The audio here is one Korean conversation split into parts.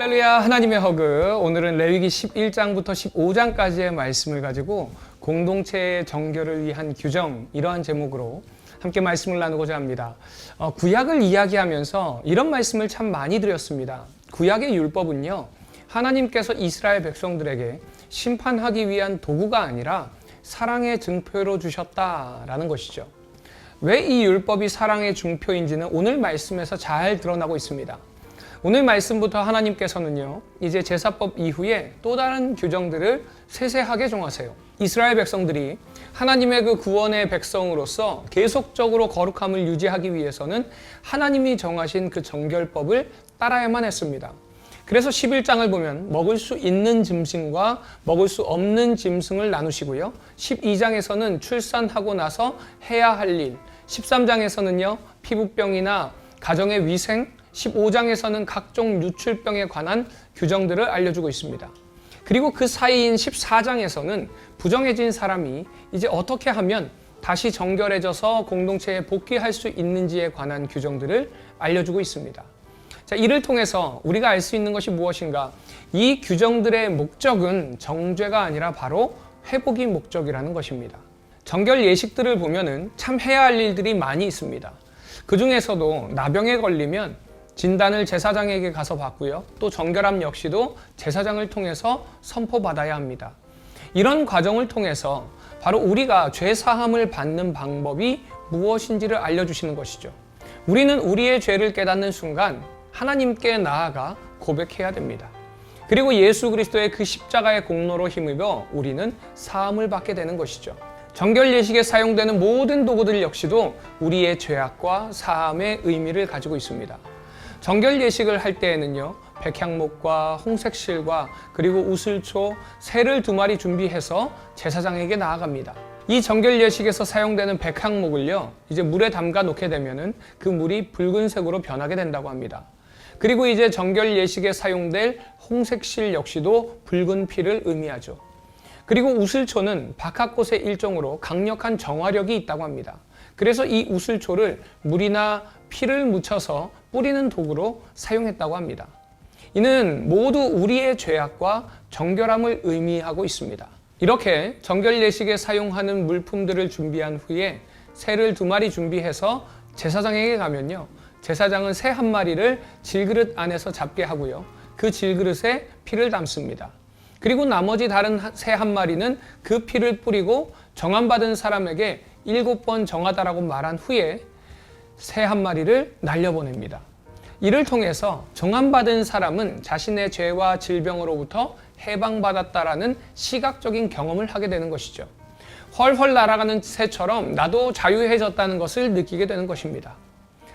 할렐루야, 하나님의 허그. 오늘은 레위기 11장부터 15장까지의 말씀을 가지고 공동체의 정결을 위한 규정, 이러한 제목으로 함께 말씀을 나누고자 합니다. 구약을 이야기하면서 이런 말씀을 참 많이 드렸습니다. 구약의 율법은요, 하나님께서 이스라엘 백성들에게 심판하기 위한 도구가 아니라 사랑의 증표로 주셨다라는 것이죠. 왜 이 율법이 사랑의 증표인지는 오늘 말씀에서 잘 드러나고 있습니다. 오늘 말씀부터 하나님께서는요, 이제 제사법 이후에 또 다른 규정들을 세세하게 정하세요. 이스라엘 백성들이 하나님의 그 구원의 백성으로서 계속적으로 거룩함을 유지하기 위해서는 하나님이 정하신 그 정결법을 따라야만 했습니다. 그래서 11장을 보면 먹을 수 있는 짐승과 먹을 수 없는 짐승을 나누시고요. 12장에서는 출산하고 나서 해야 할 일, 13장에서는요, 피부병이나 가정의 위생, 15장에서는 각종 유출병에 관한 규정들을 알려주고 있습니다. 그리고 그 사이인 14장에서는 부정해진 사람이 이제 어떻게 하면 다시 정결해져서 공동체에 복귀할 수 있는지에 관한 규정들을 알려주고 있습니다. 자, 이를 통해서 우리가 알 수 있는 것이 무엇인가? 이 규정들의 목적은 정죄가 아니라 바로 회복이 목적이라는 것입니다. 정결 예식들을 보면은 참 해야 할 일들이 많이 있습니다. 그 중에서도 나병에 걸리면 진단을 제사장에게 가서 받고요. 또 정결함 역시도 제사장을 통해서 선포받아야 합니다. 이런 과정을 통해서 바로 우리가 죄 사함을 받는 방법이 무엇인지를 알려주시는 것이죠. 우리는 우리의 죄를 깨닫는 순간 하나님께 나아가 고백해야 됩니다. 그리고 예수 그리스도의 그 십자가의 공로로 힘입어 우리는 사함을 받게 되는 것이죠. 정결 예식에 사용되는 모든 도구들 역시도 우리의 죄악과 사함의 의미를 가지고 있습니다. 정결 예식을 할 때에는요, 백향목과 홍색실과 그리고 우슬초, 새를 2마리 준비해서 제사장에게 나아갑니다. 이 정결 예식에서 사용되는 백향목을요, 이제 물에 담가 놓게 되면은 그 물이 붉은색으로 변하게 된다고 합니다. 그리고 이제 정결 예식에 사용될 홍색실 역시도 붉은 피를 의미하죠. 그리고 우슬초는 박하꽃의 일종으로 강력한 정화력이 있다고 합니다. 그래서 이 우슬초를 물이나 피를 묻혀서 뿌리는 도구로 사용했다고 합니다. 이는 모두 우리의 죄악과 정결함을 의미하고 있습니다. 이렇게 정결 예식에 사용하는 물품들을 준비한 후에 새를 2마리 준비해서 제사장에게 가면요, 제사장은 새 1마리를 질그릇 안에서 잡게 하고요, 그 질그릇에 피를 담습니다. 그리고 나머지 다른 새 1마리는 그 피를 뿌리고 정함받은 사람에게 7번 정하다라고 말한 후에 새 1마리를 날려보냅니다. 이를 통해서 정함받은 사람은 자신의 죄와 질병으로부터 해방받았다라는 시각적인 경험을 하게 되는 것이죠. 헐헐 날아가는 새처럼 나도 자유해졌다는 것을 느끼게 되는 것입니다.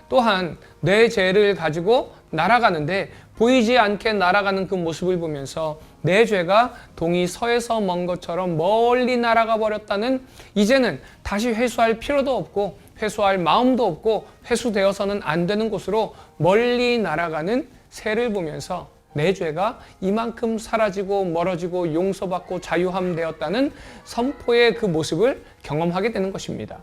또한 내 죄를 가지고 날아가는데 보이지 않게 날아가는 그 모습을 보면서 내 죄가 동이 서에서 먼 것처럼 멀리 날아가 버렸다는, 이제는 다시 회수할 필요도 없고 회수할 마음도 없고 회수되어서는 안 되는 곳으로 멀리 날아가는 새를 보면서 내 죄가 이만큼 사라지고 멀어지고 용서받고 자유함 되었다는 선포의 그 모습을 경험하게 되는 것입니다.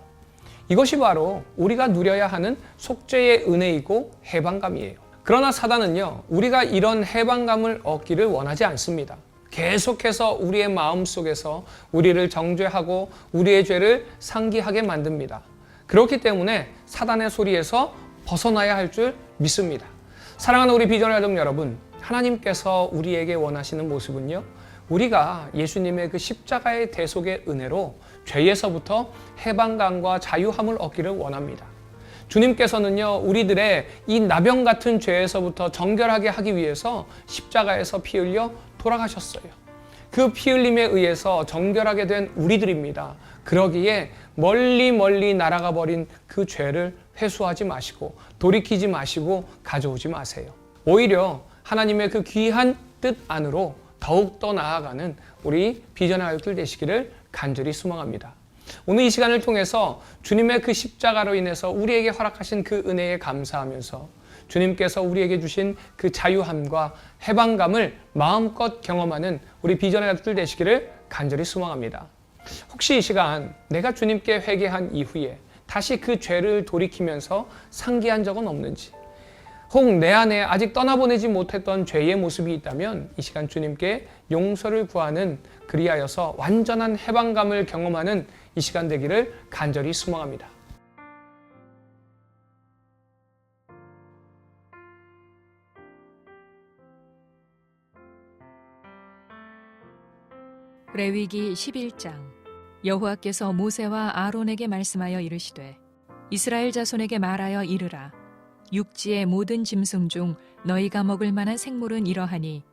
이것이 바로 우리가 누려야 하는 속죄의 은혜이고 해방감이에요. 그러나 사단은요, 우리가 이런 해방감을 얻기를 원하지 않습니다. 계속해서 우리의 마음 속에서 우리를 정죄하고 우리의 죄를 상기하게 만듭니다. 그렇기 때문에 사단의 소리에서 벗어나야 할 줄 믿습니다. 사랑하는 우리 비전의 가족 여러분, 하나님께서 우리에게 원하시는 모습은요, 우리가 예수님의 그 십자가의 대속의 은혜로 죄에서부터 해방감과 자유함을 얻기를 원합니다. 주님께서는요, 우리들의 이 나병 같은 죄에서부터 정결하게 하기 위해서 십자가에서 피 흘려 돌아가셨어요. 그 피 흘림에 의해서 정결하게 된 우리들입니다. 그러기에 멀리 날아가 버린 그 죄를 회수하지 마시고 돌이키지 마시고 가져오지 마세요. 오히려 하나님의 그 귀한 뜻 안으로 더욱더 나아가는 우리 비전의 가족들 되시기를 간절히 소망합니다. 오늘 이 시간을 통해서 주님의 그 십자가로 인해서 우리에게 허락하신 그 은혜에 감사하면서 주님께서 우리에게 주신 그 자유함과 해방감을 마음껏 경험하는 우리 비전의 가족들 되시기를 간절히 소망합니다. 혹시 이 시간 내가 주님께 회개한 이후에 다시 그 죄를 돌이키면서 상기한 적은 없는지, 혹 내 안에 아직 떠나보내지 못했던 죄의 모습이 있다면 이 시간 주님께 용서를 구하는, 그리하여서 완전한 해방감을 경험하는 이 시간 되기를 간절히 소망합니다. 레위기 11장. 여호와께서 모세와 아론에게 말씀하여 이르시되 이스라엘 자손에게 말하여 이르라. 육지의 모든 짐승 중 너희가 먹을 만한 생물은 이러하니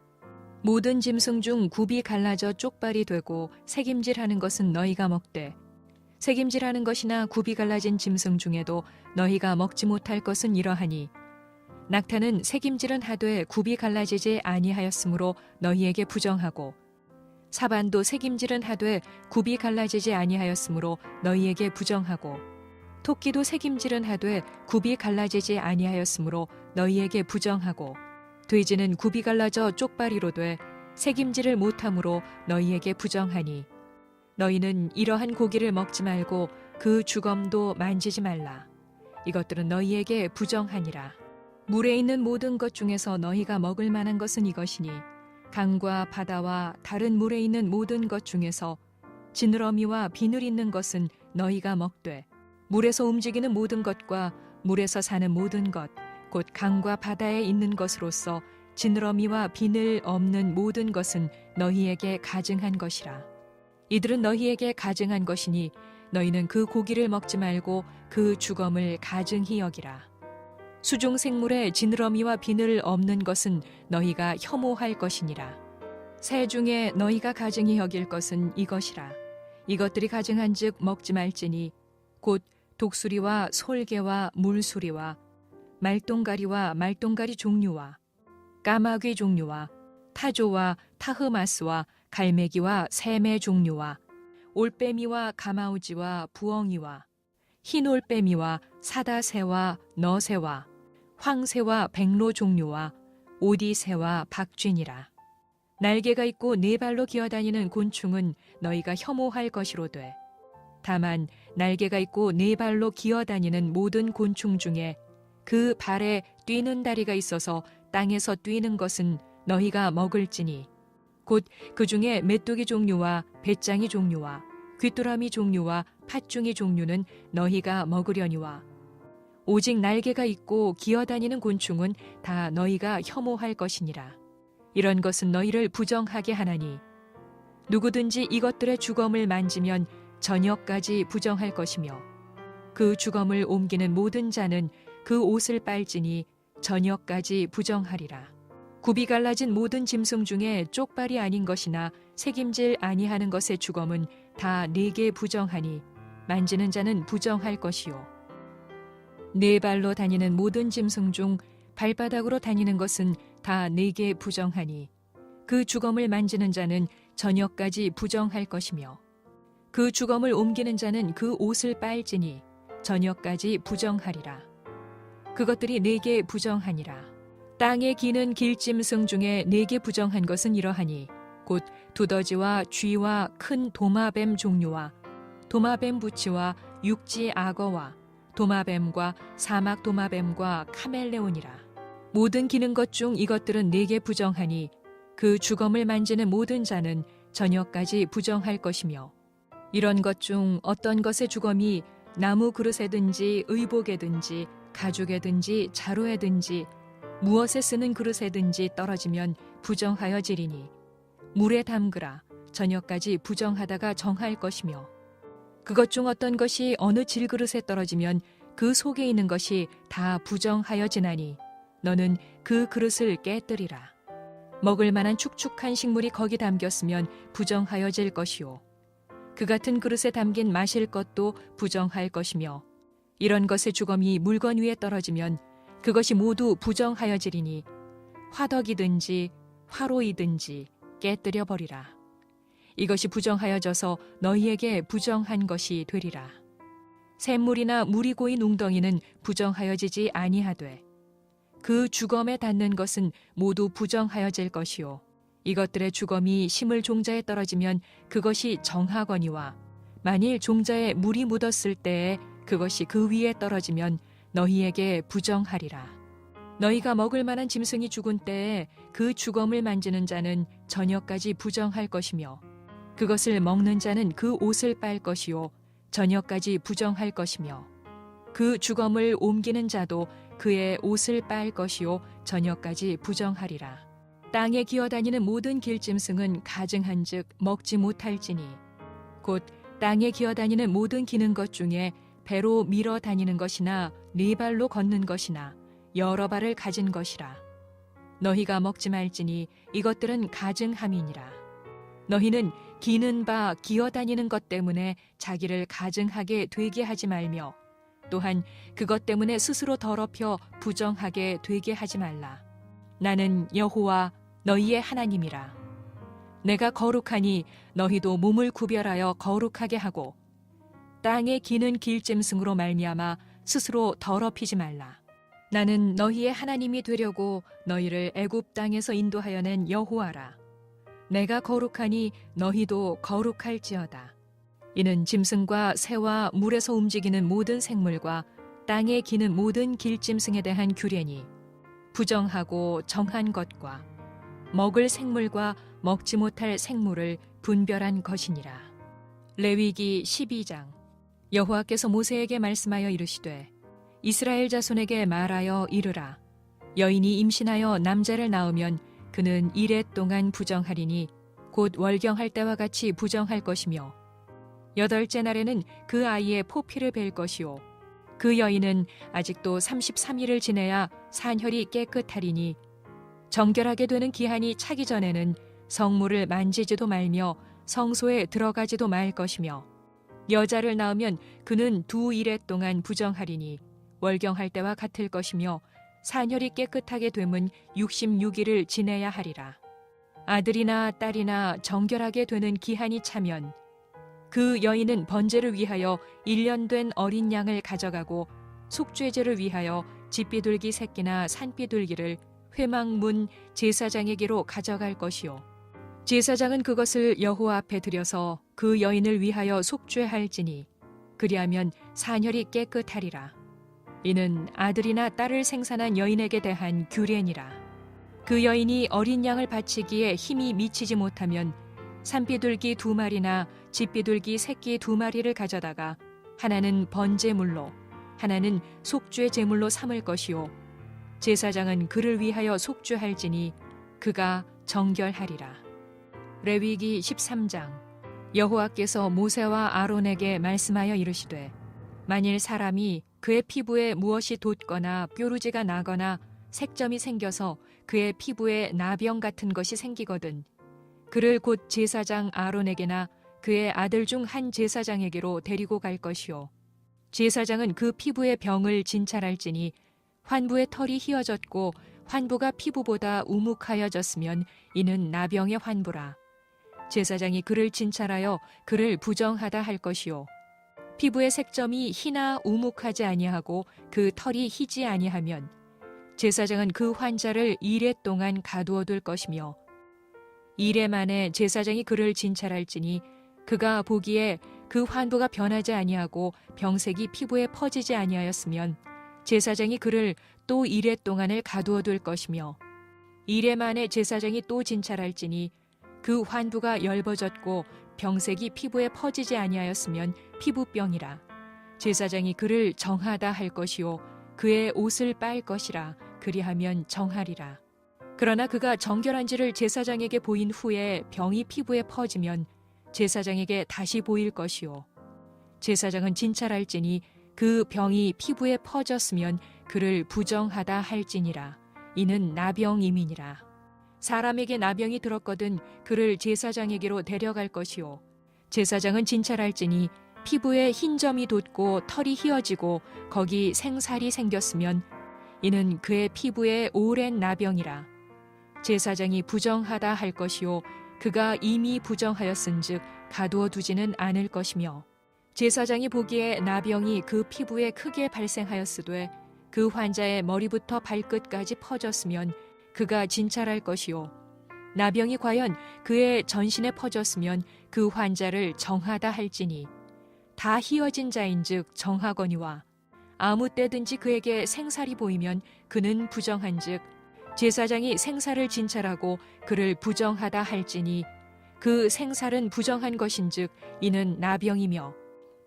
모든 짐승 중 굽이 갈라져 쪽발이 되고 새김질하는 것은 너희가 먹되 새김질하는 것이나 굽이 갈라진 짐승 중에도 너희가 먹지 못할 것은 이러하니 낙타는 새김질은 하되 굽이 갈라지지 아니하였으므로 너희에게 부정하고 사반도 새김질은 하되 굽이 갈라지지 아니하였으므로 너희에게 부정하고 토끼도 새김질은 하되 굽이 갈라지지 아니하였으므로 너희에게 부정하고 돼지는 굽이 갈라져 쪽발이로 돼 새김질을 못함으로 너희에게 부정하니 너희는 이러한 고기를 먹지 말고 그 주검도 만지지 말라. 이것들은 너희에게 부정하니라. 물에 있는 모든 것 중에서 너희가 먹을 만한 것은 이것이니 강과 바다와 다른 물에 있는 모든 것 중에서 지느러미와 비늘 있는 것은 너희가 먹되 물에서 움직이는 모든 것과 물에서 사는 모든 것, 곧 강과 바다에 있는 것으로서 지느러미와 비늘 없는 모든 것은 너희에게 가증한 것이라. 이들은 너희에게 가증한 것이니 너희는 그 고기를 먹지 말고 그 주검을 가증히 여기라. 수중 생물의 지느러미와 비늘 없는 것은 너희가 혐오할 것이니라. 새 중에 너희가 가증히 여길 것은 이것이라. 이것들이 가증한즉 먹지 말지니 곧 독수리와 솔개와 물수리와 말똥가리와 말똥가리 종류와 까마귀 종류와 타조와 타흐마스와 갈매기와 새매 종류와 올빼미와 가마우지와 부엉이와 흰올빼미와 사다새와 너새와 황새와 백로 종류와 오디새와 박쥐니라. 날개가 있고 네 발로 기어다니는 곤충은 너희가 혐오할 것이로되 다만 날개가 있고 네 발로 기어다니는 모든 곤충 중에 그 발에 뛰는 다리가 있어서 땅에서 뛰는 것은 너희가 먹을지니 곧 그 중에 메뚜기 종류와 배짱이 종류와 귀뚜라미 종류와 팥중이 종류는 너희가 먹으려니와 오직 날개가 있고 기어다니는 곤충은 다 너희가 혐오할 것이니라. 이런 것은 너희를 부정하게 하나니 누구든지 이것들의 주검을 만지면 저녁까지 부정할 것이며 그 주검을 옮기는 모든 자는 그 옷을 빨지니 저녁까지 부정하리라. 굽이 갈라진 모든 짐승 중에 쪽발이 아닌 것이나 새김질 아니하는 것의 주검은 다 네게 부정하니 만지는 자는 부정할 것이요. 네 발로 다니는 모든 짐승 중 발바닥으로 다니는 것은 다 네게 부정하니 그 주검을 만지는 자는 저녁까지 부정할 것이며 그 주검을 옮기는 자는 그 옷을 빨지니 저녁까지 부정하리라. 그것들이 네게 부정하니라. 땅에 기는 길짐승 중에 네게 부정한 것은 이러하니 곧 두더지와 쥐와 큰 도마뱀 종류와 도마뱀 부치와 육지 악어와 도마뱀과 사막 도마뱀과 카멜레온이라. 모든 기는 것 중 이것들은 네게 부정하니 그 주검을 만지는 모든 자는 저녁까지 부정할 것이며 이런 것 중 어떤 것의 주검이 나무 그릇에든지 의복에든지 가죽에든지 자루에든지 무엇에 쓰는 그릇에든지 떨어지면 부정하여지리니 물에 담그라. 저녁까지 부정하다가 정할 것이며 그것 중 어떤 것이 어느 질그릇에 떨어지면 그 속에 있는 것이 다 부정하여지나니 너는 그 그릇을 깨뜨리라. 먹을 만한 축축한 식물이 거기 담겼으면 부정하여질 것이요 그 같은 그릇에 담긴 마실 것도 부정할 것이며 이런 것의 주검이 물건 위에 떨어지면 그것이 모두 부정하여지리니 화덕이든지 화로이든지 깨뜨려 버리라. 이것이 부정하여져서 너희에게 부정한 것이 되리라. 샘물이나 물이 고인 웅덩이는 부정하여지지 아니하되 그 주검에 닿는 것은 모두 부정하여질 것이요 이것들의 주검이 심을 종자에 떨어지면 그것이 정하거니와 만일 종자에 물이 묻었을 때에 그것이 그 위에 떨어지면 너희에게 부정하리라. 너희가 먹을 만한 짐승이 죽은 때에 그 주검을 만지는 자는 저녁까지 부정할 것이며 그것을 먹는 자는 그 옷을 빨 것이요 저녁까지 부정할 것이며 그 주검을 옮기는 자도 그의 옷을 빨 것이요 저녁까지 부정하리라. 땅에 기어다니는 모든 길짐승은 가증한즉 먹지 못할지니 곧 땅에 기어다니는 모든 기는 것 중에 배로 밀어 다니는 것이나 네 발로 걷는 것이나 여러 발을 가진 것이라. 너희가 먹지 말지니 이것들은 가증함이니라. 너희는 기는 바 기어다니는 것 때문에 자기를 가증하게 되게 하지 말며 또한 그것 때문에 스스로 더럽혀 부정하게 되게 하지 말라. 나는 여호와 너희의 하나님이라. 내가 거룩하니 너희도 몸을 구별하여 거룩하게 하고 땅에 기는 길짐승으로 말미암아 스스로 더럽히지 말라. 나는 너희의 하나님이 되려고 너희를 애굽 땅에서 인도하여 낸 여호와라. 내가 거룩하니 너희도 거룩할지어다. 이는 짐승과 새와 물에서 움직이는 모든 생물과 땅에 기는 모든 길짐승에 대한 규례니 부정하고 정한 것과 먹을 생물과 먹지 못할 생물을 분별한 것이니라. 레위기 12장. 여호와께서 모세에게 말씀하여 이르시되 이스라엘 자손에게 말하여 이르라. 여인이 임신하여 남자를 낳으면 그는 이레 동안 부정하리니 곧 월경할 때와 같이 부정할 것이며 8째 날에는 그 아이의 포피를 벨 것이요 그 여인은 아직도 33일을 지내야 산혈이 깨끗하리니 정결하게 되는 기한이 차기 전에는 성물을 만지지도 말며 성소에 들어가지도 말 것이며 여자를 낳으면 그는 2일에 동안 부정하리니 월경할 때와 같을 것이며 산혈이 깨끗하게 되면 66일을 지내야 하리라. 아들이나 딸이나 정결하게 되는 기한이 차면 그 여인은 번제를 위하여 1년 된 어린 양을 가져가고 속죄제를 위하여 집비둘기 새끼나 산비둘기를 회막문 제사장에게로 가져갈 것이요 제사장은 그것을 여호와 앞에 들여서 그 여인을 위하여 속죄할지니 그리하면 산혈이 깨끗하리라. 이는 아들이나 딸을 생산한 여인에게 대한 규례니라. 그 여인이 어린 양을 바치기에 힘이 미치지 못하면 산비둘기 2마리나 집비둘기 새끼 2마리를 가져다가 하나는 번제물로 하나는 속죄 제물로 삼을 것이요 제사장은 그를 위하여 속죄할지니 그가 정결하리라. 레위기 13장. 여호와께서 모세와 아론에게 말씀하여 이르시되 만일 사람이 그의 피부에 무엇이 돋거나 뾰루지가 나거나 색점이 생겨서 그의 피부에 나병 같은 것이 생기거든 그를 곧 제사장 아론에게나 그의 아들 중 한 제사장에게로 데리고 갈 것이요 제사장은 그 피부의 병을 진찰할지니 환부의 털이 휘어졌고 환부가 피부보다 우묵하여졌으면 이는 나병의 환부라. 제사장이 그를 진찰하여 그를 부정하다 할 것이요 피부의 색점이 희나 우묵하지 아니하고 그 털이 희지 아니하면 제사장은 그 환자를 2일 동안 가두어 둘 것이며 2일 만에 제사장이 그를 진찰할지니 그가 보기에 그 환부가 변하지 아니하고 병색이 피부에 퍼지지 아니하였으면 제사장이 그를 또 2일 동안을 가두어 둘 것이며 2일 만에 제사장이 또 진찰할지니 그 환부가 엷어졌고 병색이 피부에 퍼지지 아니하였으면 피부병이라. 제사장이 그를 정하다 할 것이요 그의 옷을 빨 것이라. 그리하면 정하리라. 그러나 그가 정결한지를 제사장에게 보인 후에 병이 피부에 퍼지면 제사장에게 다시 보일 것이요 제사장은 진찰할지니 그 병이 피부에 퍼졌으면 그를 부정하다 할지니라. 이는 나병임이니라. 사람에게 나병이 들었거든 그를 제사장에게로 데려갈 것이요 제사장은 진찰할지니 피부에 흰 점이 돋고 털이 휘어지고 거기 생살이 생겼으면 이는 그의 피부에 오랜 나병이라. 제사장이 부정하다 할 것이요 그가 이미 부정하였은즉 가두어 두지는 않을 것이며 제사장이 보기에 나병이 그 피부에 크게 발생하였으되 그 환자의 머리부터 발끝까지 퍼졌으면 그가 진찰할 것이요 나병이 과연 그의 전신에 퍼졌으면 그 환자를 정하다 할지니 다 희어진 자인즉 정하거니와 아무 때든지 그에게 생살이 보이면 그는 부정한즉 제사장이 생살을 진찰하고 그를 부정하다 할지니 그 생살은 부정한 것인즉 이는 나병이며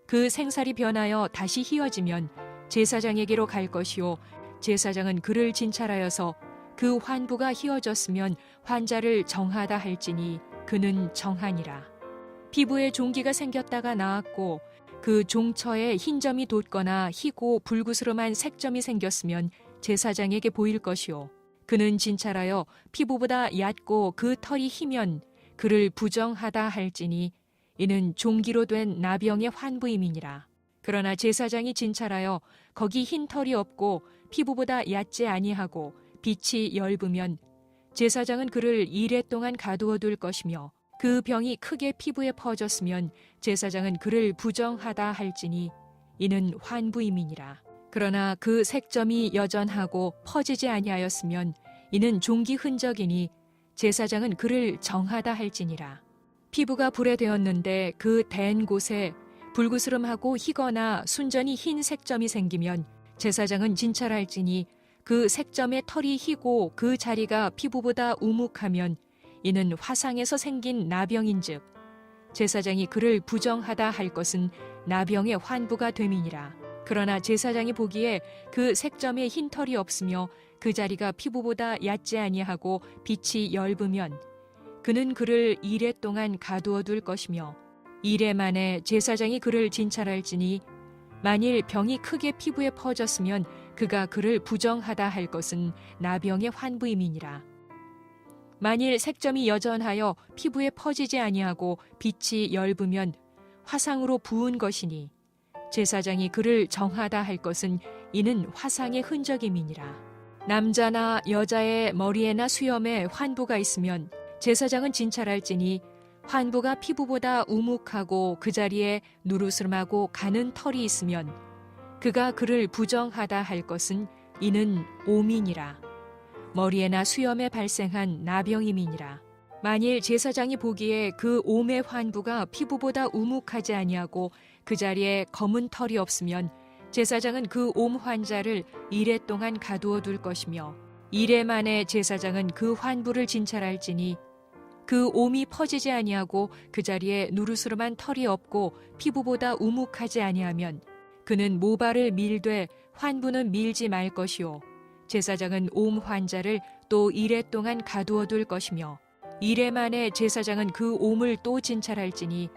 그 생살이 변하여 다시 희어지면 제사장에게로 갈 것이요 제사장은 그를 진찰하여서 그 환부가 희어졌으면 환자를 정하다 할지니 그는 정하니라. 피부에 종기가 생겼다가 나았고 그 종처에 흰 점이 돋거나 희고 불구스름한 색점이 생겼으면 제사장에게 보일 것이요 그는 진찰하여 피부보다 얕고 그 털이 희면 그를 부정하다 할지니 이는 종기로 된 나병의 환부임이니라. 그러나 제사장이 진찰하여 거기 흰 털이 없고 피부보다 얕지 아니하고 빛이 엷으면 제사장은 그를 이레 동안 가두어 둘 것이며 그 병이 크게 피부에 퍼졌으면 제사장은 그를 부정하다 할지니 이는 환부임이니라. 그러나 그 색점이 여전하고 퍼지지 아니하였으면 이는 종기 흔적이니 제사장은 그를 정하다 할지니라. 피부가 불에 되었는데 그 댄 곳에 불구스름하고 희거나 순전히 흰 색점이 생기면 제사장은 진찰할지니 그 색점의 털이 희고 그 자리가 피부보다 우묵하면 이는 화상에서 생긴 나병인즉 제사장이 그를 부정하다 할 것은 나병의 환부가 됨이니라. 그러나 제사장이 보기에 그 색점에 흰 털이 없으며 그 자리가 피부보다 얕지 아니하고 빛이 엷으면 그는 그를 이레 동안 가두어 둘 것이며 이레 만에 제사장이 그를 진찰할지니 만일 병이 크게 피부에 퍼졌으면 그가 그를 부정하다 할 것은 나병의 환부임이니라. 만일 색점이 여전하여 피부에 퍼지지 아니하고 빛이 엷으면 화상으로 부은 것이니 제사장이 그를 정하다 할 것은 이는 화상의 흔적임이니라. 남자나 여자의 머리에나 수염에 환부가 있으면 제사장은 진찰할지니 환부가 피부보다 우묵하고 그 자리에 누르스름하고 가는 털이 있으면 그가 그를 부정하다 할 것은 이는 오민이라. 머리에나 수염에 발생한 나병임이니라. 만일 제사장이 보기에 그 옴의 환부가 피부보다 우묵하지 아니하고 그 자리에 검은 털이 없으면 제사장은 그 옴 환자를 이레 동안 가두어 둘 것이며 이레 만에 제사장은 그 환부를 진찰할지니 그 옴이 퍼지지 아니하고 그 자리에 누르스름한 털이 없고 피부보다 우묵하지 아니하면 그는 모발을 밀되 환부는 밀지 말 것이요 제사장은 옴 환자를 또 이레 동안 가두어 둘 것이며 이레 만에 제사장은 그 옴을 또 진찰할지니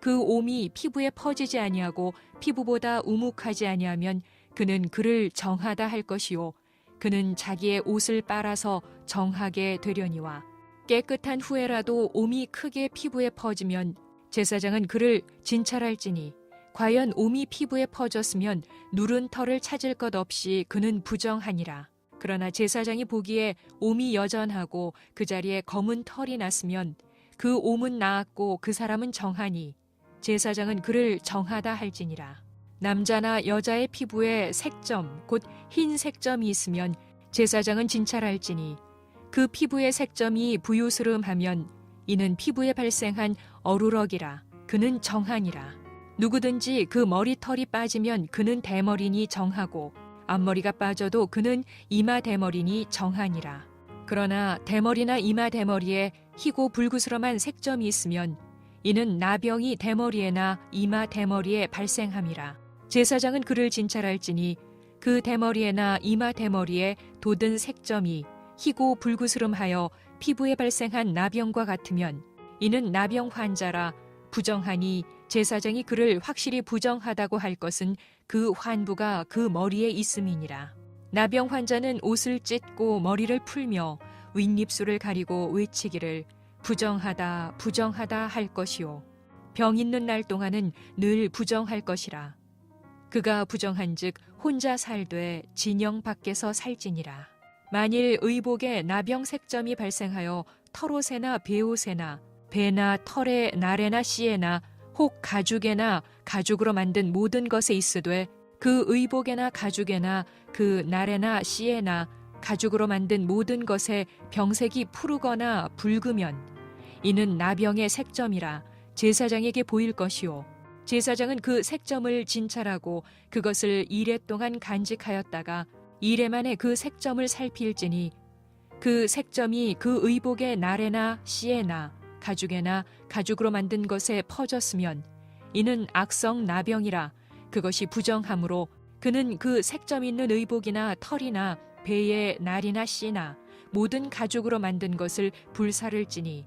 그 옴이 피부에 퍼지지 아니하고 피부보다 우묵하지 아니하면 그는 그를 정하다 할 것이요 그는 자기의 옷을 빨아서 정하게 되려니와 깨끗한 후에라도 옴이 크게 피부에 퍼지면 제사장은 그를 진찰할지니 과연 옴이 피부에 퍼졌으면 누른 털을 찾을 것 없이 그는 부정하니라. 그러나 제사장이 보기에 옴이 여전하고 그 자리에 검은 털이 났으면 그 옴은 나았고 그 사람은 정하니 제사장은 그를 정하다 할지니라. 남자나 여자의 피부에 색점 곧 흰 색점이 있으면 제사장은 진찰할지니 그 피부의 색점이 부유스름하면 이는 피부에 발생한 어루럭이라. 그는 정하니라. 누구든지 그 머리털이 빠지면 그는 대머리니 정하고 앞머리가 빠져도 그는 이마 대머리니 정하니라. 그러나 대머리나 이마 대머리에 희고 불구스름한 색점이 있으면 이는 나병이 대머리에나 이마 대머리에 발생함이라. 제사장은 그를 진찰할지니 그 대머리에나 이마 대머리에 돋은 색점이 희고 불구스름하여 피부에 발생한 나병과 같으면 이는 나병 환자라. 부정하니 제사장이 그를 확실히 부정하다고 할 것은 그 환부가 그 머리에 있음이니라. 나병 환자는 옷을 찢고 머리를 풀며 윗입술을 가리고 외치기를 부정하다 부정하다 할 것이요 병 있는 날 동안은 늘 부정할 것이라. 그가 부정한즉 혼자 살되 진영 밖에서 살지니라. 만일 의복에 나병 색점이 발생하여 털옷에나 베옷에나 배나 털에 날에나 씨에나 혹 가죽에나 가죽으로 만든 모든 것에 있으되 그 의복에나 가죽에나 그 날에나 씨에나 가죽으로 만든 모든 것에 병색이 푸르거나 붉으면 이는 나병의 색점이라 제사장에게 보일 것이요 제사장은 그 색점을 진찰하고 그것을 이레 동안 간직하였다가 이레 만에 그 색점을 살필지니 그 색점이 그 의복의 나래나 씨에나 가죽에나 가죽으로 만든 것에 퍼졌으면 이는 악성 나병이라. 그것이 부정함으로 그는 그 색점 있는 의복이나 털이나 배의 날이나 씨나 모든 가죽으로 만든 것을 불사를지니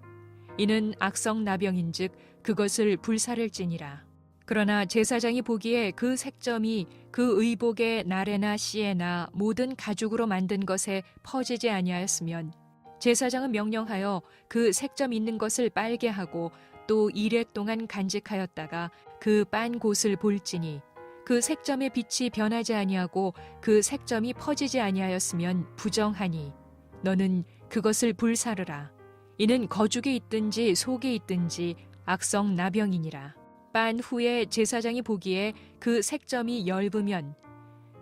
이는 악성 나병인즉 그것을 불사를지니라. 그러나 제사장이 보기에 그 색점이 그 의복의 나래나 씨에나 모든 가죽으로 만든 것에 퍼지지 아니하였으면 제사장은 명령하여 그 색점 있는 것을 빨게 하고 또 이레 동안 간직하였다가 그 빤 곳을 볼지니 그 색점의 빛이 변하지 아니하고 그 색점이 퍼지지 아니하였으면 부정하니 너는 그것을 불사르라. 이는 거죽에 있든지 속에 있든지 악성 나병이니라. 빤 후에 제사장이 보기에 그 색점이 엷으면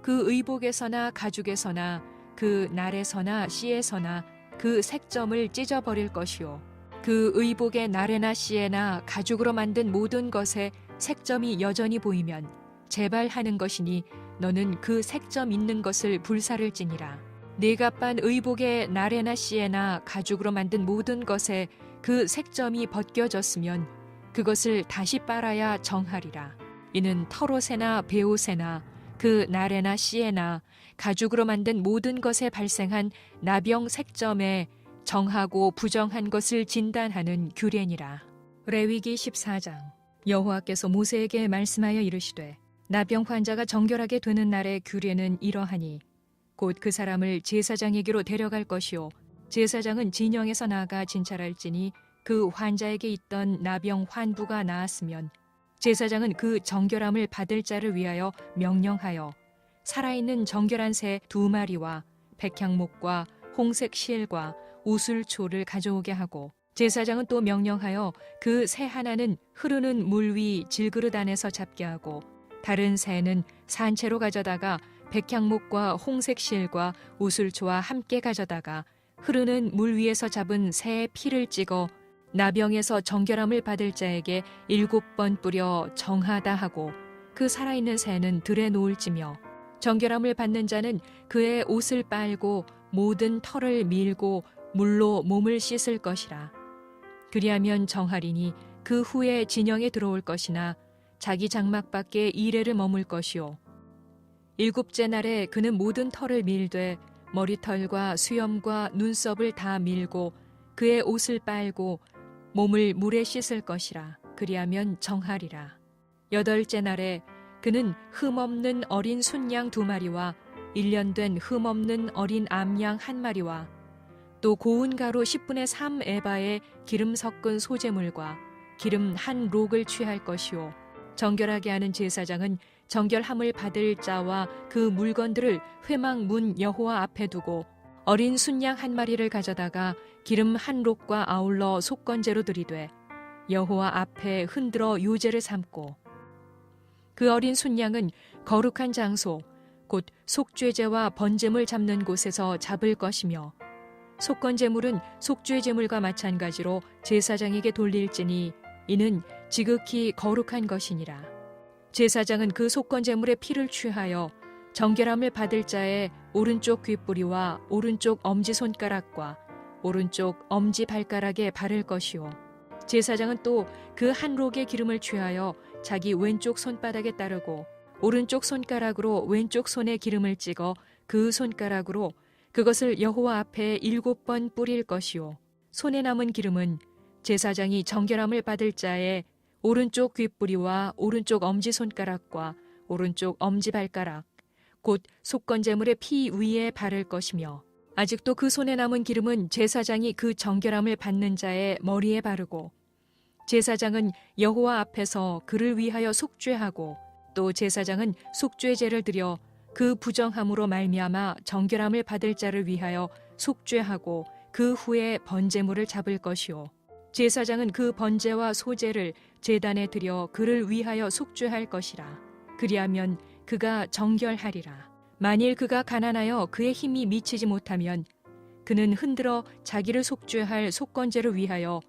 그 의복에서나 가죽에서나 그 날에서나 씨에서나 그 색점을 찢어버릴 것이요 그 의복의 날에나 씨에나 가죽으로 만든 모든 것에 색점이 여전히 보이면 재발하는 것이니 너는 그 색점 있는 것을 불사를지니라. 네가 빤 의복의 날에나 씨에나 가죽으로 만든 모든 것에 그 색점이 벗겨졌으면 그것을 다시 빨아야 정하리라. 이는 털옷에나 베옷에나 그 날에나 씨에나 가죽으로 만든 모든 것에 발생한 나병 색점에 정하고 부정한 것을 진단하는 규례니라. 레위기 14장. 여호와께서 모세에게 말씀하여 이르시되 나병 환자가 정결하게 되는 날의 규례는 이러하니 곧 그 사람을 제사장에게로 데려갈 것이요 제사장은 진영에서 나아가 진찰할지니 그 환자에게 있던 나병 환부가 나았으면 제사장은 그 정결함을 받을 자를 위하여 명령하여 살아있는 정결한 새 2마리와 백향목과 홍색 실과 우슬초를 가져오게 하고 제사장은 또 명령하여 그 새 하나는 흐르는 물 위 질그릇 안에서 잡게 하고 다른 새는 산채로 가져다가 백향목과 홍색 실과 우슬초와 함께 가져다가 흐르는 물 위에서 잡은 새의 피를 찍어 나병에서 정결함을 받을 자에게 7번 뿌려 정하다 하고 그 살아있는 새는 들에 놓을지며 정결함을 받는 자는 그의 옷을 빨고 모든 털을 밀고 물로 몸을 씻을 것이라. 그리하면 정하리니 그 후에 진영에 들어올 것이나 자기 장막 밖에 이레를 머물 것이요 7째 날에 그는 모든 털을 밀되 머리털과 수염과 눈썹을 다 밀고 그의 옷을 빨고 몸을 물에 씻을 것이라. 그리하면 정하리라. 8째 날에 그는 흠없는 어린 순양 2마리와 1년 된 흠없는 어린 암양 1마리와 또 고운 가루 10분의 3 에바의 기름 섞은 소재물과 기름 1록을 취할 것이요 정결하게 하는 제사장은 정결함을 받을 자와 그 물건들을 회막 문 여호와 앞에 두고 어린 순양 1마리를 가져다가 기름 1록과 아울러 속건제로 드리되 여호와 앞에 흔들어 유제를 삼고 그 어린 순양은 거룩한 장소 곧 속죄제와 번제물 잡는 곳에서 잡을 것이며 속건제물은 속죄제물과 마찬가지로 제사장에게 돌릴지니 이는 지극히 거룩한 것이니라. 제사장은 그 속건제물의 피를 취하여 정결함을 받을 자의 오른쪽 귓뿌리와 오른쪽 엄지손가락과 오른쪽 엄지발가락에 바를 것이요 제사장은 또 그 1록의 기름을 취하여 자기 왼쪽 손바닥에 따르고 오른쪽 손가락으로 왼쪽 손에 기름을 찍어 그 손가락으로 그것을 여호와 앞에 7번 뿌릴 것이요 손에 남은 기름은 제사장이 정결함을 받을 자의 오른쪽 귓뿌리와 오른쪽 엄지손가락과 오른쪽 엄지발가락 곧 속건제물의 피 위에 바를 것이며 아직도 그 손에 남은 기름은 제사장이 그 정결함을 받는 자의 머리에 바르고 제사장은 여호와 앞에서 그를 위하여 속죄하고 또 제사장은 속죄제를 드려 그 부정함으로 말미암아 정결함을 받을 자를 위하여 속죄하고 그 후에 번제물을 잡을 것이요 제사장은 그 번제와 소제를 제단에 드려 그를 위하여 속죄할 것이라. 그리하면 그가 정결하리라. 만일 그가 가난하여 그의 힘이 미치지 못하면 그는 흔들어 자기를 속죄할 속건제를 위하여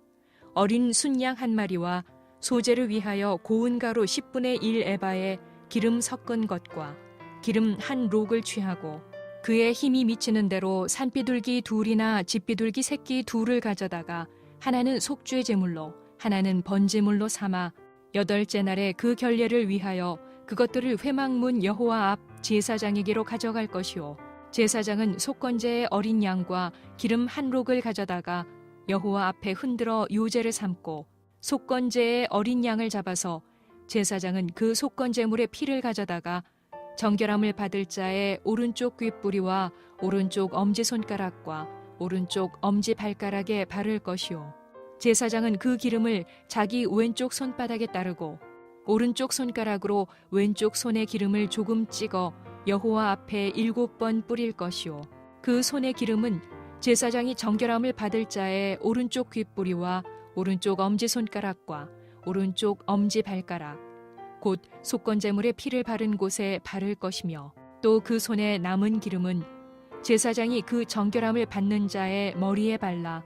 어린 순양 1마리와 소재를 위하여 고운 가루 10분의 1 에바에 기름 섞은 것과 기름 한 록을 취하고 그의 힘이 미치는 대로 산비둘기 둘이나 집비둘기 새끼 둘을 가져다가 하나는 속죄 제물로 하나는 번제물로 삼아 8째 날에 그 결례를 위하여 그것들을 회막문 여호와 앞 제사장에게로 가져갈 것이요 제사장은 속건제의 어린 양과 기름 한 록을 가져다가 여호와 앞에 흔들어 요제를 삼고 속건제의 어린 양을 잡아서 제사장은 그 속건제물의 피를 가져다가 정결함을 받을 자의 오른쪽 귓뿌리와 오른쪽 엄지손가락과 오른쪽 엄지발가락에 바를 것이요 제사장은 그 기름을 자기 왼쪽 손바닥에 따르고 오른쪽 손가락으로 왼쪽 손의 기름을 조금 찍어 여호와 앞에 7번 뿌릴 것이요 그 손의 기름은 제사장이 정결함을 받을 자의 오른쪽 귓뿌리와 오른쪽 엄지손가락과 오른쪽 엄지발가락 곧 속건제물의 피를 바른 곳에 바를 것이며 또 그 손에 남은 기름은 제사장이 그 정결함을 받는 자의 머리에 발라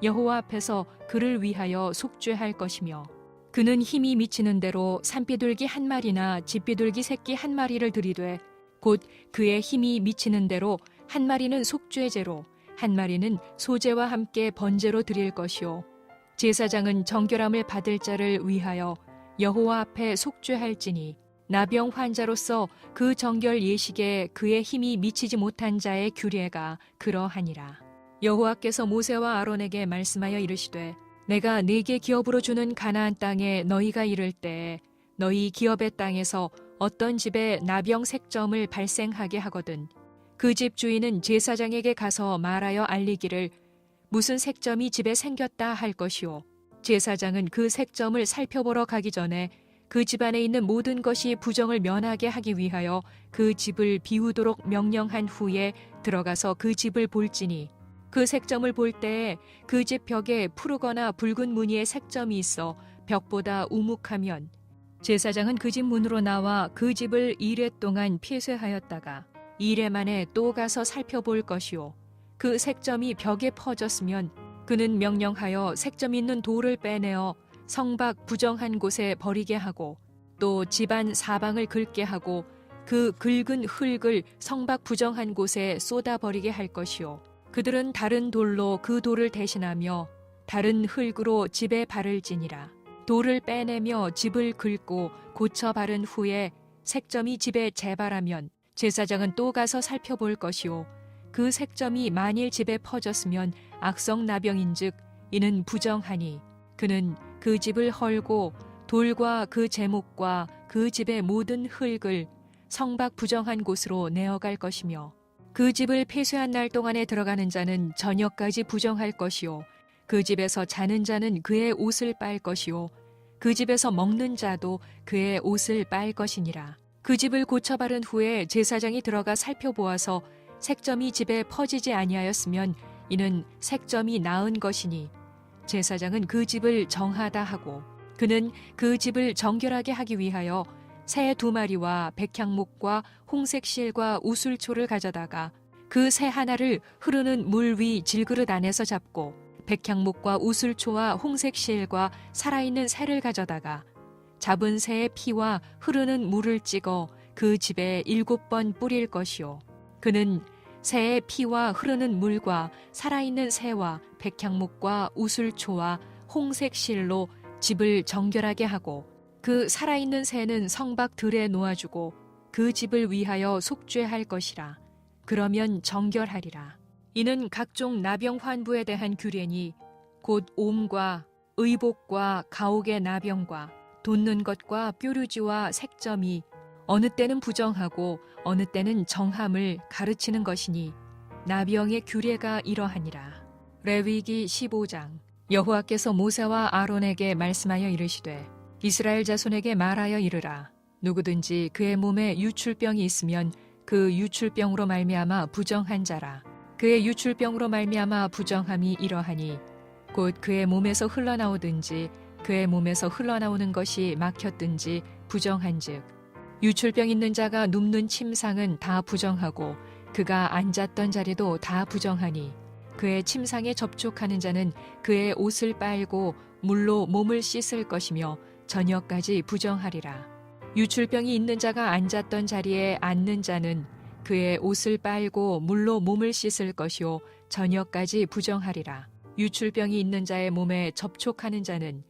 여호와 앞에서 그를 위하여 속죄할 것이며 그는 힘이 미치는 대로 산비둘기 한 마리나 집비둘기 새끼 한 마리를 들이되 곧 그의 힘이 미치는 대로 한 마리는 속죄제로 한 마리는 소제와 함께 번제로 드릴 것이요 제사장은 정결함을 받을 자를 위하여 여호와 앞에 속죄할지니 나병 환자로서 그 정결 예식에 그의 힘이 미치지 못한 자의 규례가 그러하니라. 여호와께서 모세와 아론에게 말씀하여 이르시되 내가 네게 기업으로 주는 가나안 땅에 너희가 이를 때에 너희 기업의 땅에서 어떤 집에 나병 색점을 발생하게 하거든 그 집 주인은 제사장에게 가서 말하여 알리기를 무슨 색점이 집에 생겼다 할 것이요 제사장은 그 색점을 살펴보러 가기 전에 그 집안에 있는 모든 것이 부정을 면하게 하기 위하여 그 집을 비우도록 명령한 후에 들어가서 그 집을 볼지니 그 색점을 볼 때에 그 집 벽에 푸르거나 붉은 무늬의 색점이 있어 벽보다 우묵하면 제사장은 그 집 문으로 나와 그 집을 2회 동안 폐쇄하였다가 2회 만에 또 가서 살펴볼 것이요 그 색점이 벽에 퍼졌으면 그는 명령하여 색점 있는 돌을 빼내어 성밖 부정한 곳에 버리게 하고 또 집안 사방을 긁게 하고 그 긁은 흙을 성밖 부정한 곳에 쏟아 버리게 할 것이요 그들은 다른 돌로 그 돌을 대신하며 다른 흙으로 집에 바를지니라 돌을 빼내며 집을 긁고 고쳐 바른 후에 색점이 집에 재발하면 제사장은 또 가서 살펴볼 것이요 그 색점이 만일 집에 퍼졌으면 악성 나병인즉 이는 부정하니 그는 그 집을 헐고 돌과 그 제목과 그 집의 모든 흙을 성밖 부정한 곳으로 내어갈 것이며 그 집을 폐쇄한 날 동안에 들어가는 자는 저녁까지 부정할 것이요 그 집에서 자는 자는 그의 옷을 빨 것이요 그 집에서 먹는 자도 그의 옷을 빨 것이니라 그 집을 고쳐 바른 후에 제사장이 들어가 살펴보아서 색점이 집에 퍼지지 아니하였으면 이는 색점이 나은 것이니 제사장은 그 집을 정하다 하고 그는 그 집을 정결하게 하기 위하여 새 2마리와 백향목과 홍색 실과 우슬초를 가져다가 그 새 하나를 흐르는 물 위 질그릇 안에서 잡고 백향목과 우슬초와 홍색 실과 살아있는 새를 가져다가 잡은 새의 피와 흐르는 물을 찍어 그 집에 7번 뿌릴 것이요 그는 새의 피와 흐르는 물과 살아있는 새와 백향목과 우슬초와 홍색 실로 집을 정결하게 하고 그 살아있는 새는 성밖 들에 놓아주고 그 집을 위하여 속죄할 것이라. 그러면 정결하리라. 이는 각종 나병 환부에 대한 규례니 곧 옴과 의복과 가옥의 나병과 돋는 것과 뾰루지와 색점이 어느 때는 부정하고 어느 때는 정함을 가르치는 것이니 나병의 규례가 이러하니라. 레위기 15장. 여호와께서 모세와 아론에게 말씀하여 이르시되 이스라엘 자손에게 말하여 이르라. 누구든지 그의 몸에 유출병이 있으면 그 유출병으로 말미암아 부정한 자라. 그의 유출병으로 말미암아 부정함이 이러하니 곧 그의 몸에서 흘러나오든지 그의 몸에서 흘러나오는 것이 막혔든지 부정한즉 유출병 있는 자가 눕는 침상은 다 부정하고 그가 앉았던 자리도 다 부정하니 그의 침상에 접촉하는 자는 그의 옷을 빨고 물로 몸을 씻을 것이며 저녁까지 부정하리라. 유출병이 있는 자가 앉았던 자리에 앉는 자는 그의 옷을 빨고 물로 몸을 씻을 것이요 저녁까지 부정하리라. 유출병이 있는 자의 몸에 접촉하는 자는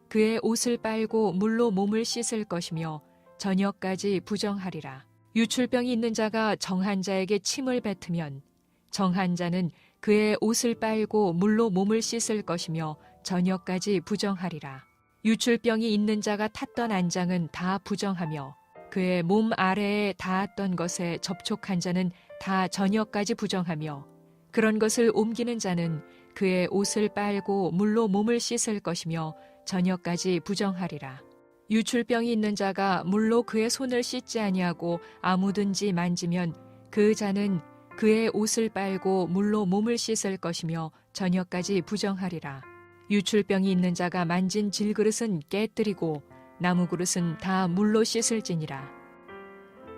그의 옷을 빨고 물로 몸을 씻을 것이며 저녁까지 부정하리라. 유출병이 있는 자가 정한 자에게 침을 뱉으면 정한 자는 그의 옷을 빨고 물로 몸을 씻을 것이며 저녁까지 부정하리라. 유출병이 있는 자가 탔던 안장은 다 부정하며 그의 몸 아래에 닿았던 것에 접촉한 자는 다 저녁까지 부정하며 그런 것을 옮기는 자는 그의 옷을 빨고 물로 몸을 씻을 것이며 저녁까지 부정하리라. 유출병이 있는 자가 물로 그의 손을 씻지 아니하고 아무든지 만지면 그 자는 그의 옷을 빨고 물로 몸을 씻을 것이며 저녁까지 부정하리라. 유출병이 있는 자가 만진 질그릇은 깨뜨리고 나무 그릇은 다 물로 씻을지니라.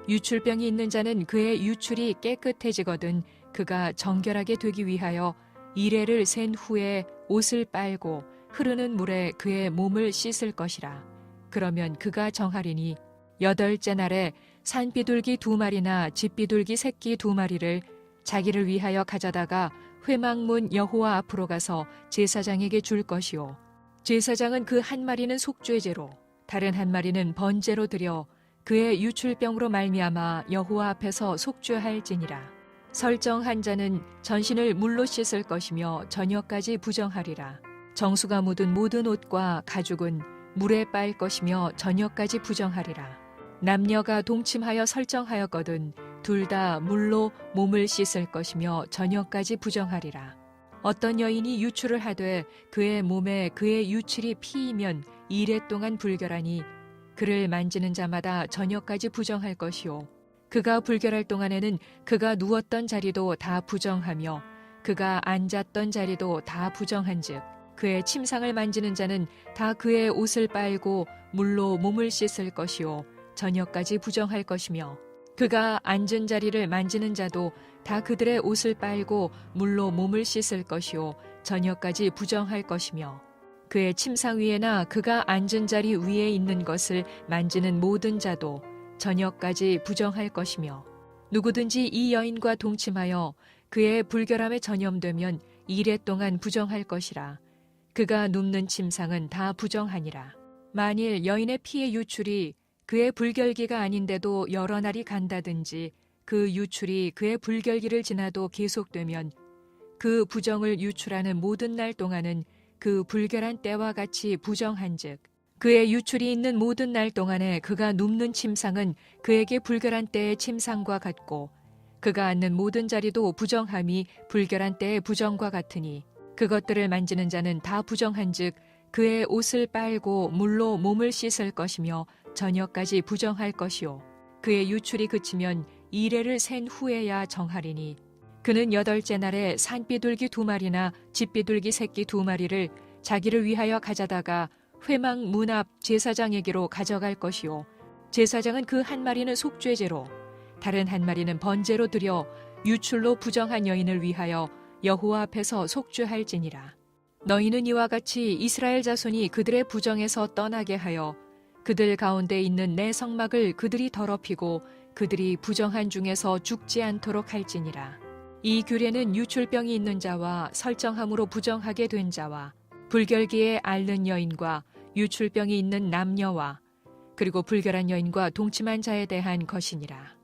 유출병이 있는 자는 그의 유출이 깨끗해지거든 그가 정결하게 되기 위하여 이레를 센 후에 옷을 빨고 흐르는 물에 그의 몸을 씻을 것이라. 그러면 그가 정하리니 8째 날에 산비둘기 2마리나 집비둘기 새끼 2마리를 자기를 위하여 가져다가 회막문 여호와 앞으로 가서 제사장에게 줄 것이요 제사장은 그 한 마리는 속죄제로 다른 한 마리는 번제로 드려 그의 유출병으로 말미암아 여호와 앞에서 속죄할지니라. 설정한 자는 전신을 물로 씻을 것이며 저녁까지 부정하리라. 정수가 묻은 모든 옷과 가죽은 물에 빨 것이며 저녁까지 부정하리라. 남녀가 동침하여 설정하였거든 둘 다 물로 몸을 씻을 것이며 저녁까지 부정하리라. 어떤 여인이 유출을 하되 그의 몸에 그의 유출이 피이면 이레 동안 불결하니 그를 만지는 자마다 저녁까지 부정할 것이요 그가 불결할 동안에는 그가 누웠던 자리도 다 부정하며 그가 앉았던 자리도 다 부정한즉 그의 침상을 만지는 자는 다 그의 옷을 빨고 물로 몸을 씻을 것이요 저녁까지 부정할 것이며 그가 앉은 자리를 만지는 자도 다 그들의 옷을 빨고 물로 몸을 씻을 것이요 저녁까지 부정할 것이며 그의 침상 위에나 그가 앉은 자리 위에 있는 것을 만지는 모든 자도 저녁까지 부정할 것이며 누구든지 이 여인과 동침하여 그의 불결함에 전염되면 이레 동안 부정할 것이라. 그가 눕는 침상은 다 부정하니라. 만일 여인의 피의 유출이 그의 불결기가 아닌데도 여러 날이 간다든지 그 유출이 그의 불결기를 지나도 계속되면 그 부정을 유출하는 모든 날 동안은 그 불결한 때와 같이 부정한즉 그의 유출이 있는 모든 날 동안에 그가 눕는 침상은 그에게 불결한 때의 침상과 같고 그가 앉는 모든 자리도 부정함이 불결한 때의 부정과 같으니 그것들을 만지는 자는 다 부정한즉 그의 옷을 빨고 물로 몸을 씻을 것이며 저녁까지 부정할 것이요 그의 유출이 그치면 이레를 센 후에야 정하리니 그는 8째 날에 산비둘기 2마리나 집비둘기 새끼 2마리를 자기를 위하여 가져다가 회막 문 앞 제사장에게로 가져갈 것이요 제사장은 그 한 마리는 속죄제로 다른 한 마리는 번제로 드려 유출로 부정한 여인을 위하여 여호와 앞에서 속죄할지니라. 너희는 이와 같이 이스라엘 자손이 그들의 부정에서 떠나게 하여 그들 가운데 있는 내 성막을 그들이 더럽히고 그들이 부정한 중에서 죽지 않도록 할지니라. 이 규례는 유출병이 있는 자와 설정함으로 부정하게 된 자와 불결기에 앓는 여인과 유출병이 있는 남녀와 그리고 불결한 여인과 동침한 자에 대한 것이니라.